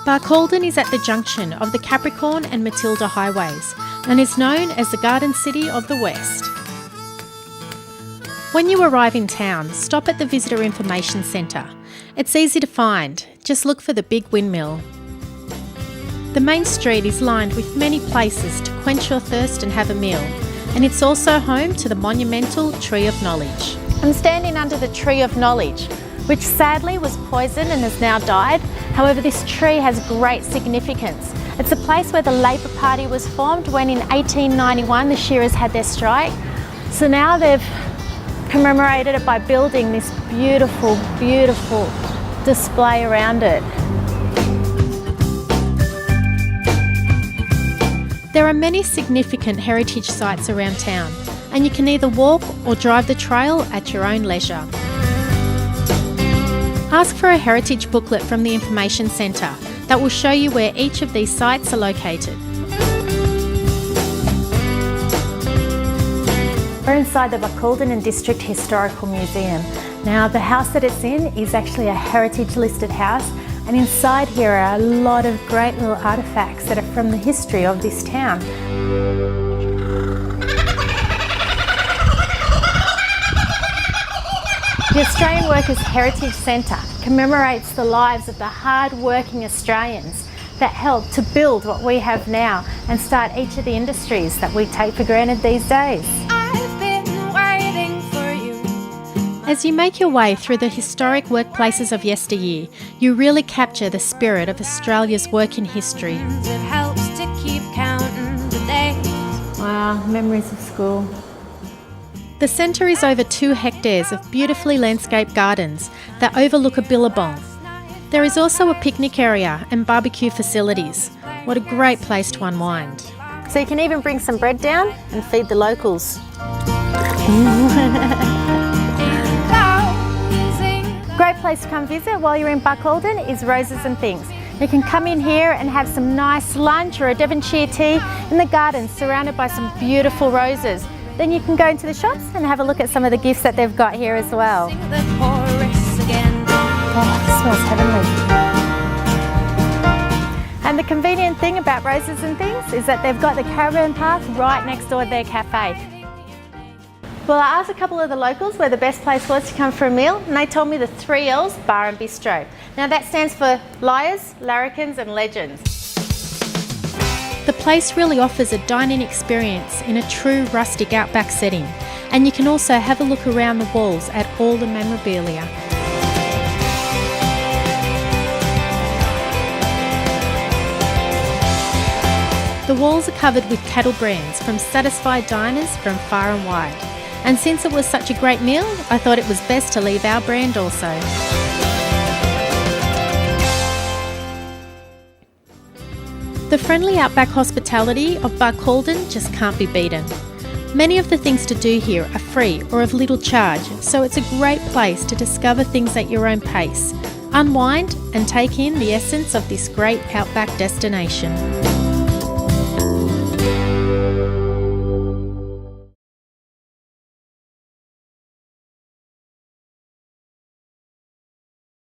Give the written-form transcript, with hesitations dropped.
Barcaldine is at the junction of the Capricorn and Matilda highways and is known as the Garden City of the West. When you arrive in town, stop at the Visitor Information Centre. It's easy to find, just look for the big windmill. The main street is lined with many places to quench your thirst and have a meal, and it's also home to the monumental Tree of Knowledge. I'm standing under the Tree of Knowledge, which sadly was poisoned and has now died. However, this tree has great significance. It's a place where the Labor Party was formed when in 1891 the shearers had their strike. So now they've commemorated it by building this beautiful, beautiful display around it. There are many significant heritage sites around town, and you can either walk or drive the trail at your own leisure. Ask for a heritage booklet from the Information Centre that will show you where each of these sites are located. We're inside the Barcaldine and District Historical Museum. Now, the house that it's in is actually a heritage listed house, and inside here are a lot of great little artefacts that are from the history of this town. The Australian Workers' Heritage Centre commemorates the lives of the hard-working Australians that helped to build what we have now and start each of the industries that we take for granted these days. I've been waiting for you. As you make your way through the historic workplaces of yesteryear, you really capture the spirit of Australia's working history. It helps to keep counting the days. Wow, memories of school. The centre is over 2 hectares of beautifully landscaped gardens that overlook a billabong. There is also a picnic area and barbecue facilities. What a great place to unwind. So you can even bring some bread down and feed the locals. Great place to come visit while you're in Barcaldine is Roses and Things. You can come in here and have some nice lunch or a Devonshire tea in the garden surrounded by some beautiful roses. Then you can go into the shops and have a look at some of the gifts that they've got here as well. Sing the chorus again. Oh, it smells heavenly. And the convenient thing about Roses and Things is that they've got the caravan park right next door to their cafe. Well, I asked a couple of the locals where the best place was to come for a meal, and they told me the 3 L's Bar and Bistro. Now that stands for liars, larrikins and legends. The place really offers a dining experience in a true rustic outback setting, and you can also have a look around the walls at all the memorabilia. The walls are covered with cattle brands from satisfied diners from far and wide, and since it was such a great meal, I thought it was best to leave our brand also. The friendly outback hospitality of Barcaldine just can't be beaten. Many of the things to do here are free or of little charge, so it's a great place to discover things at your own pace, unwind and take in the essence of this great outback destination.